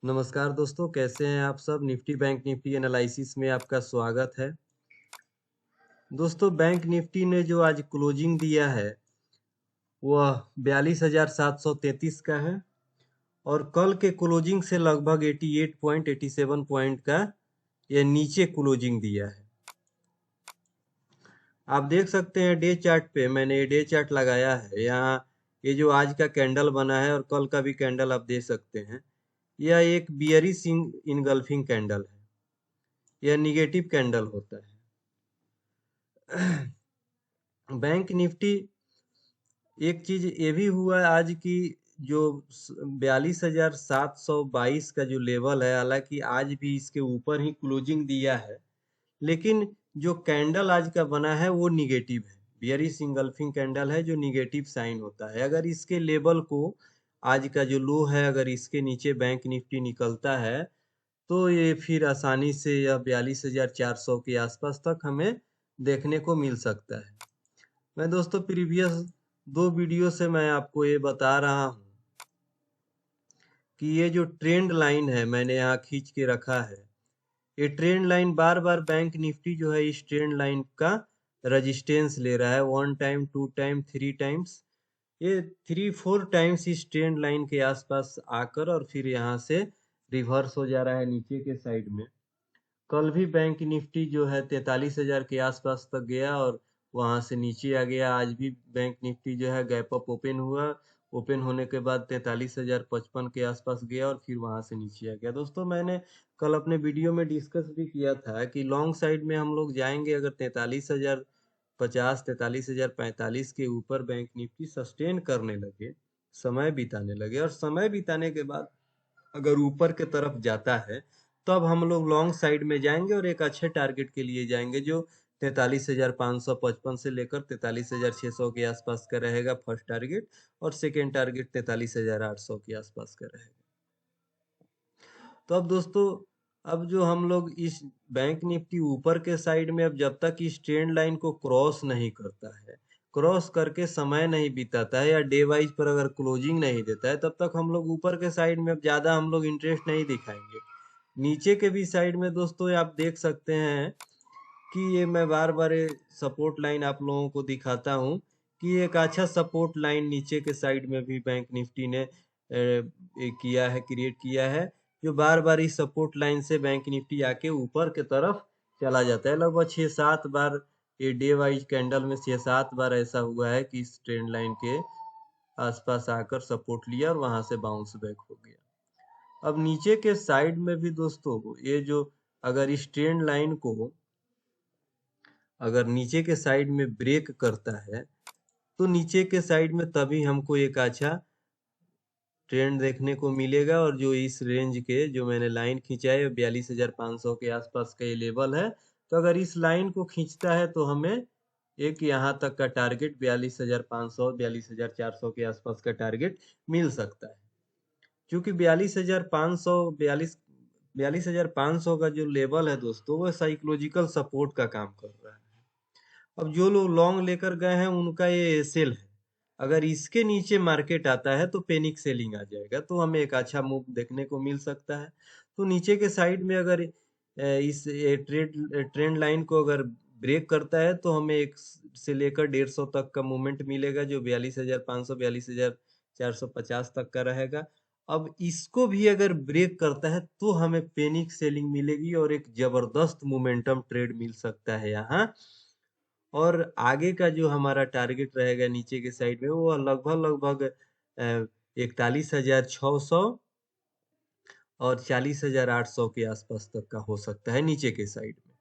नमस्कार दोस्तों, कैसे हैं आप सब। निफ्टी बैंक निफ्टी एनालिसिस में आपका स्वागत है। दोस्तों, बैंक निफ्टी ने जो आज क्लोजिंग दिया है वह 42,733 का है और कल के क्लोजिंग से लगभग 88.87 पॉइंट का यह नीचे क्लोजिंग दिया है। आप देख सकते हैं डे चार्ट पे, मैंने डे चार्ट लगाया है यहाँ। ये जो आज का कैंडल बना है और कल का भी कैंडल आप देख सकते हैं, यह एक बियरिश इनगल्फिंग कैंडल है। यह निगेटिव कैंडल होता है। बैंक निफ्टी एक चीज ये भी हुआ है आज की, जो 42,722 का जो लेवल है, हालांकि आज भी इसके ऊपर ही क्लोजिंग दिया है, लेकिन जो कैंडल आज का बना है वो निगेटिव है। बियरिश इंगल्फिंग कैंडल है जो निगेटिव साइन होता है। अगर इसके लेवल को, आज का जो लो है, अगर इसके नीचे बैंक निफ्टी निकलता है तो ये फिर आसानी से यह 42,400 के आसपास तक हमें देखने को मिल सकता है। मैं दोस्तों प्रीवियस 2 वीडियो से मैं आपको ये बता रहा हूँ कि ये जो ट्रेंड लाइन है मैंने यहाँ खींच के रखा है। ये ट्रेंड लाइन बार बार बैंक निफ्टी जो है इस ट्रेंड लाइन का रेजिस्टेंस ले रहा है। 1 टाइम, 2 टाइम, 3 टाइम्स, ये 3-4 टाइम्स इस ट्रेंड लाइन के आसपास आकर और फिर यहाँ से रिवर्स हो जा रहा है नीचे के साइड में। कल भी बैंक निफ्टी जो है 43,000 के आसपास तक गया और वहां से नीचे आ गया। आज भी बैंक निफ्टी जो है गैप अप ओपन हुआ। ओपन होने के बाद 43,055 के आसपास गया और फिर वहां से नीचे आ गया। दोस्तों, मैंने कल अपने वीडियो में डिस्कस भी किया था कि लॉन्ग साइड में हम लोग जाएंगे अगर 43,050, 43,045 के ऊपर बैंक निफ्टी सस्टेन करने लगे, समय बिताने लगे, और समय बिताने के बाद अगर ऊपर के तरफ जाता है तब हम लोग लॉन्ग साइड में जाएंगे और एक अच्छे टारगेट के लिए जाएंगे जो 43,555 से लेकर 43,600 के आसपास का रहेगा फर्स्ट टारगेट, और सेकेंड टारगेट 43,800 के आसपास का रहेगा। तो अब दोस्तों, अब जो हम लोग इस बैंक निफ्टी ऊपर के साइड में, अब जब तक इस ट्रेंड लाइन को क्रॉस नहीं करता है, क्रॉस करके समय नहीं बिताता है या डे वाइज पर अगर क्लोजिंग नहीं देता है, तब तक हम लोग ऊपर के साइड में अब ज्यादा हम लोग इंटरेस्ट नहीं दिखाएंगे। नीचे के भी साइड में दोस्तों आप देख सकते हैं कि ये मैं बार बार सपोर्ट लाइन आप लोगों को दिखाता हूँ कि एक अच्छा सपोर्ट लाइन नीचे के साइड में भी बैंक निफ्टी ने किया है, क्रिएट किया है, जो बार बार इस सपोर्ट लाइन से बैंक निफ्टी आके ऊपर के तरफ चला जाता है। लगभग 6-7 बार ये डे वाइज कैंडल में 6-7 बार ऐसा हुआ है कि इस ट्रेंड लाइन के आसपास आकर सपोर्ट लिया और वहां से बाउंस बैक हो गया। अब नीचे के साइड में भी दोस्तों ये जो, अगर इस ट्रेंड लाइन को अगर नीचे के साइड में ब्रेक करता है तो नीचे के साइड में तभी हमको एक अच्छा ट्रेंड देखने को मिलेगा। और जो इस रेंज के जो मैंने लाइन खींचा है 42,500 के आसपास का ये लेवल है, तो अगर इस लाइन को खींचता है तो हमें एक यहाँ तक का टारगेट 42,500, 42,400 के आसपास का टारगेट मिल सकता है। क्योंकि 42,500, 42,500 का जो लेवल है दोस्तों, वो साइकोलॉजिकल सपोर्ट का काम कर रहा है। अब जो लोग लॉन्ग लेकर गए हैं उनका ये सेल है। अगर इसके नीचे मार्केट आता है तो पैनिक सेलिंग आ जाएगा, तो हमें एक अच्छा मूव देखने को मिल सकता है। तो नीचे के साइड में अगर इस ट्रेंड लाइन को अगर ब्रेक करता है तो हमें एक से लेकर 150 तक का मूवमेंट मिलेगा, जो 42,500, 42,450 तक का रहेगा। अब इसको भी अगर ब्रेक करता है तो हमें पैनिक सेलिंग मिलेगी और एक जबरदस्त मोमेंटम ट्रेड मिल सकता है यहाँ। और आगे का जो हमारा टारगेट रहेगा नीचे के साइड में, वो लगभग लगभग 41,600 और 40,800 के आसपास तक का हो सकता है नीचे के साइड में।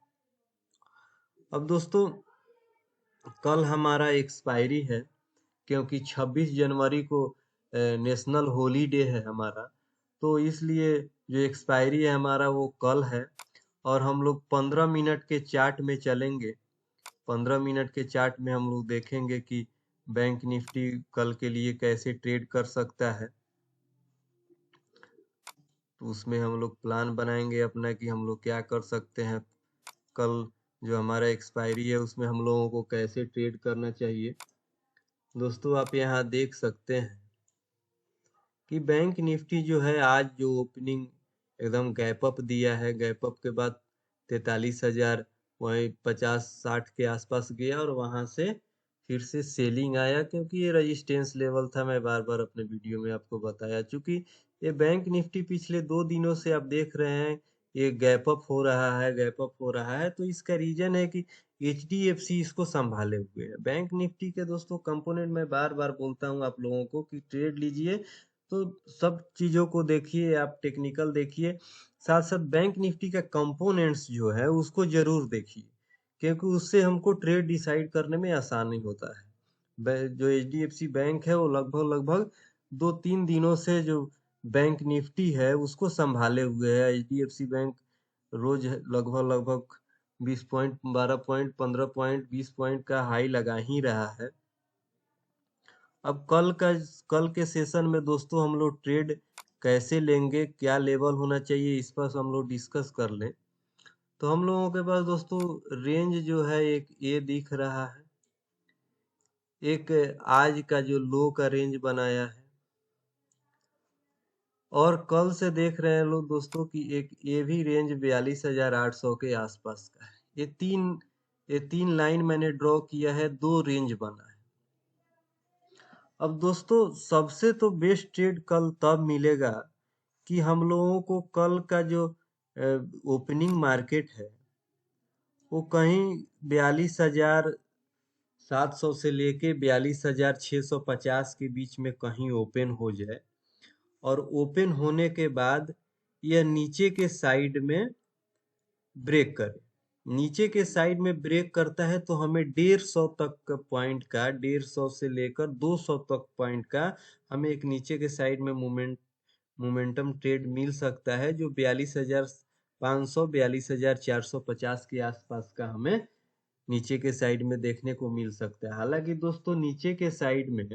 अब दोस्तों, कल हमारा एक्सपायरी है, क्योंकि 26 जनवरी को नेशनल हॉलीडे है हमारा, तो इसलिए जो एक्सपायरी है हमारा वो कल है। और हम लोग 15 मिनट के चार्ट में चलेंगे। 15 मिनट के चार्ट में हम लोग देखेंगे कि बैंक निफ्टी कल के लिए कैसे ट्रेड कर सकता है। तो उसमें हम लोग प्लान बनाएंगे अपना कि हम लोग क्या कर सकते हैं। कल जो हमारा एक्सपायरी है उसमें हम लोगों को कैसे ट्रेड करना चाहिए। दोस्तों, आप यहाँ देख सकते हैं कि बैंक निफ्टी जो है आज जो ओपनिंग एकदम गैप अप दिया है। गैप अप के बाद 43,000 वही 50-60 के आसपास गया और वहां से फिर से सेलिंग आया, क्योंकि ये रजिस्टेंस लेवल था। मैं बार बार अपने वीडियो में आपको बताया, चूंकि ये बैंक निफ्टी पिछले 2 दिनों से आप देख रहे हैं ये गैप अप हो रहा है, गैप अप हो रहा है। तो इसका रीजन है कि एचडीएफसी इसको संभाले हुए है। बैंक निफ्टी के दोस्तों कंपोनेंट मैं बार बार बोलता हूँ आप लोगों को कि ट्रेड लीजिए तो सब चीजों को देखिए, आप टेक्निकल देखिए, साथ साथ बैंक निफ्टी का कंपोनेंट्स जो है उसको जरूर देखिए, क्योंकि उससे हमको ट्रेड डिसाइड करने में आसानी होता है। जो एचडीएफसी बैंक है वो लगभग लगभग 2-3 दिनों से जो बैंक निफ्टी है उसको संभाले हुए है। एचडीएफसी बैंक रोज लगभग लगभग 20 पॉइंट, 12 पॉइंट, 15 पॉइंट, 20 पॉइंट का हाई लगा ही रहा है। अब कल के सेशन में दोस्तों हम लोग ट्रेड कैसे लेंगे, क्या लेवल होना चाहिए, इस पर हम लोग डिस्कस कर लें। तो हम लोगों के पास दोस्तों रेंज जो है एक ये दिख रहा है, एक आज का जो लो का रेंज बनाया है, और कल से देख रहे हैं लोग दोस्तों कि एक ये भी रेंज 42,800 के आसपास का है। ये तीन लाइन मैंने ड्रॉ किया है, 2 रेंज बना है। अब दोस्तों सबसे तो बेस्ट ट्रेड कल तब मिलेगा कि हम लोगों को कल का जो ओपनिंग मार्केट है वो कहीं 42,700 से लेके 42,650 के बीच में कहीं ओपन हो जाए, और ओपन होने के बाद यह नीचे के साइड में ब्रेक करे। नीचे के साइड में ब्रेक करता है तो हमें 150 तक का पॉइंट का, 150 से लेकर 200 तक पॉइंट का हमें एक नीचे के साइड में मोमेंटम ट्रेड मिल सकता है, जो 42,500 42,450 के आसपास का हमें नीचे के साइड में देखने को मिल सकता है। हालांकि दोस्तों नीचे के साइड में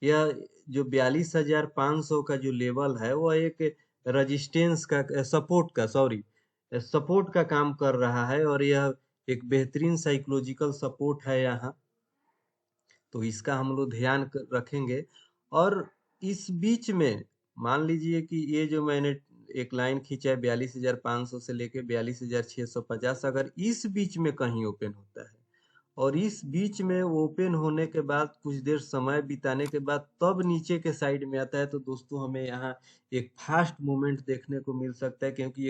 यह जो 42,500 का जो लेवल है वो एक रजिस्टेंस का, सपोर्ट का काम कर रहा है, और यह एक बेहतरीन साइकोलॉजिकल सपोर्ट है यहाँ। तो इसका हम लोग ध्यान रखेंगे। और इस बीच में मान लीजिए कि ये जो मैंने एक लाइन खींचा है 42,500 से लेके 42,650, अगर इस बीच में कहीं ओपन होता है और इस बीच में ओपन होने के बाद कुछ देर समय बिताने के बाद तब नीचे के साइड में आता है, तो दोस्तों हमें यहाँ एक फास्ट मूवमेंट देखने को मिल सकता है, क्योंकि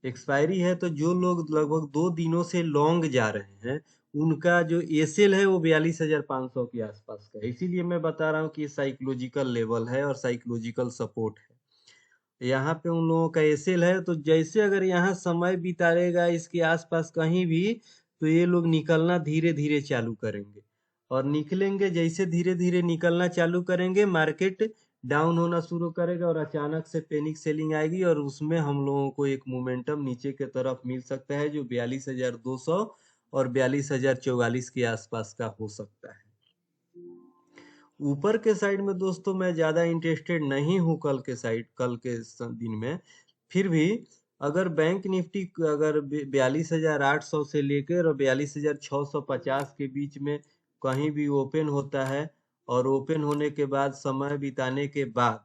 एक्सपायरी है तो जो लोग लगभग 2 दिनों से लॉन्ग जा रहे हैं उनका जो एसएल है वो 42,500 के आसपास का है। इसीलिए मैं बता रहा हूँ कि ये साइकोलॉजिकल लेवल है और साइकोलॉजिकल सपोर्ट है। यहाँ पे उन लोगों का एसएल है, तो जैसे अगर यहाँ समय बिताएगा इसके आसपास कहीं भी, तो ये लोग निकलना धीरे धीरे चालू करेंगे, और निकलेंगे जैसे धीरे धीरे निकलना चालू करेंगे मार्केट डाउन होना शुरू करेगा, और अचानक से पैनिक सेलिंग आएगी, और उसमें हम लोगों को एक मोमेंटम नीचे के तरफ मिल सकता है जो 42,200 और 42,044 के आसपास का हो सकता है। ऊपर के साइड में दोस्तों मैं ज्यादा इंटरेस्टेड नहीं हूँ कल के दिन में। फिर भी अगर बैंक निफ्टी अगर 42,800 से लेकर और 42,650 के बीच में कहीं भी ओपन होता है, और ओपन होने के बाद समय बिताने के बाद,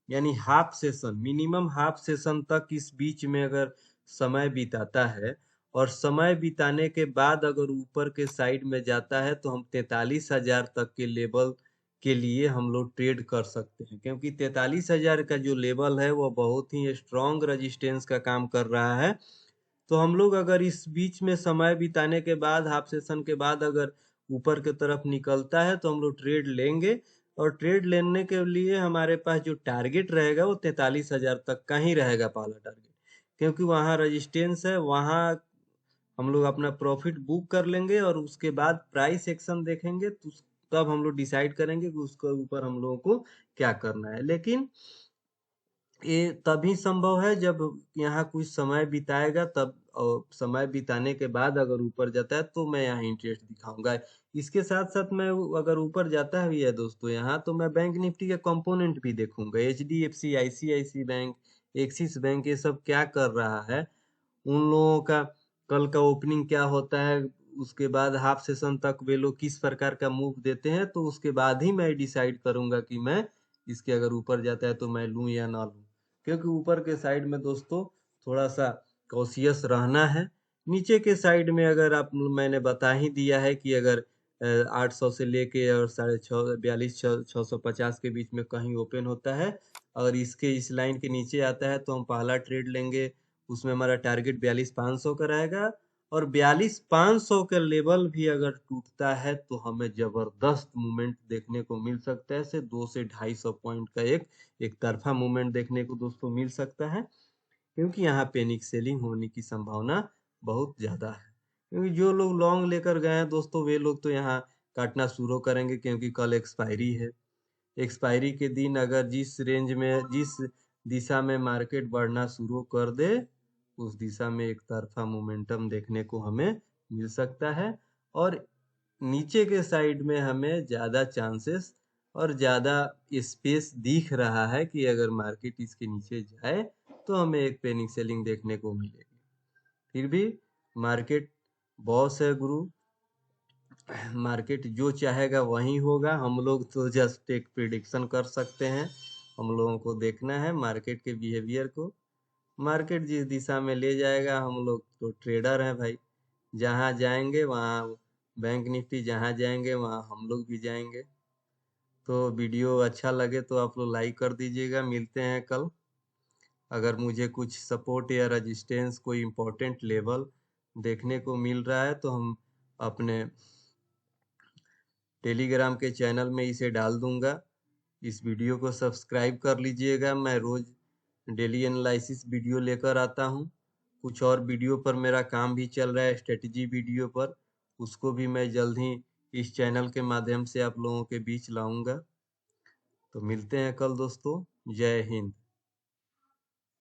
यानी half session, minimum half session तक इस बीच में अगर समय बिताता है, और समय बिताने के बाद अगर ऊपर के साइड में जाता है, तो हम 43,000 तक के लेवल के लिए हम लोग ट्रेड कर सकते हैं, क्योंकि 43,000 का जो लेवल है वो बहुत ही स्ट्रॉन्ग रेजिस्टेंस का काम कर रहा है। तो हम लोग अगर इस बीच में समय बिताने के बाद, हाफ सेशन के बाद अगर ऊपर की तरफ निकलता है, तो हम लोग ट्रेड लेंगे, और ट्रेड लेने के लिए हमारे पास जो टारगेट रहेगा वो 43,000 तक का ही रहेगा पहला टारगेट, क्योंकि वहाँ रजिस्टेंस है, वहाँ हम लोग अपना प्रॉफिट बुक कर लेंगे, और उसके बाद प्राइस एक्शन देखेंगे, तो तब हम लोग डिसाइड करेंगे कि उसके ऊपर हम लोगों को क्या करना है। लेकिन ये तभी संभव है जब यहाँ कुछ समय बिताएगा तब, और समय बिताने के बाद अगर ऊपर जाता है तो मैं यहाँ इंटरेस्ट दिखाऊंगा। इसके साथ साथ मैं अगर ऊपर जाता है भी है दोस्तों यहाँ, तो मैं बैंक निफ्टी के कंपोनेंट भी देखूंगा। HDFC, ICICI bank, Axis bank, ये सब क्या कर रहा है, उन लोगों का कल का ओपनिंग क्या होता है, उसके बाद हाफ सेशन तक वे लोग किस प्रकार का मूव देते हैं, तो उसके बाद ही मैं डिसाइड करूंगा कि मैं इसके अगर ऊपर जाता है तो मैं लूं या ना लूं। क्योंकि ऊपर के साइड में दोस्तों थोड़ा सा कॉशियस रहना है। नीचे के साइड में अगर आप, मैंने बता ही दिया है कि अगर 800 से लेके और 650 के बीच में कहीं ओपन होता है, और इसके इस लाइन के नीचे आता है तो हम पहला ट्रेड लेंगे, उसमें हमारा टारगेट 42,500 का रहेगा। और 42,500 का लेवल भी अगर टूटता है तो हमें जबरदस्त मूवमेंट देखने को मिल सकता है, से 2 से 250 पॉइंट का एक तरफा मूवमेंट देखने को दोस्तों मिल सकता है, क्योंकि यहाँ पेनिक सेलिंग होने की संभावना बहुत ज्यादा है। क्योंकि जो लोग लॉन्ग लेकर गए हैं दोस्तों, वे लोग तो यहाँ काटना शुरू करेंगे, क्योंकि कल एक्सपायरी है। एक्सपायरी के दिन अगर जिस रेंज में, जिस दिशा में मार्केट बढ़ना शुरू कर दे, उस दिशा में एक तरफा मोमेंटम देखने को हमें मिल सकता है। और नीचे के साइड में हमें ज्यादा चांसेस और ज्यादा स्पेस दिख रहा है कि अगर मार्केट इसके नीचे जाए तो हमें एक पेनिक सेलिंग देखने को मिलेगी। फिर भी मार्केट बॉस है गुरु, मार्केट जो चाहेगा वही होगा। हम लोग तो जस्ट एक प्रिडिक्शन कर सकते हैं। हम लोगों को देखना है मार्केट के बिहेवियर को। मार्केट जिस दिशा में ले जाएगा, हम लोग तो ट्रेडर हैं भाई, जहाँ जाएंगे वहाँ, बैंक निफ्टी जहाँ जाएंगे वहाँ हम लोग भी जाएंगे। तो वीडियो अच्छा लगे तो आप लोग लाइक कर दीजिएगा। मिलते हैं कल। अगर मुझे कुछ सपोर्ट या रेजिस्टेंस, कोई इम्पोर्टेंट लेवल देखने को मिल रहा है तो हम अपने टेलीग्राम के चैनल में इसे डाल दूंगा। इस वीडियो को सब्सक्राइब कर लीजिएगा। मैं रोज डेली एनालिसिस वीडियो लेकर आता हूँ। कुछ और वीडियो पर मेरा काम भी चल रहा है, स्ट्रेटजी वीडियो पर, उसको भी मैं जल्द ही इस चैनल के माध्यम से आप लोगों के बीच लाऊंगा। तो मिलते हैं कल दोस्तों। जय हिंद।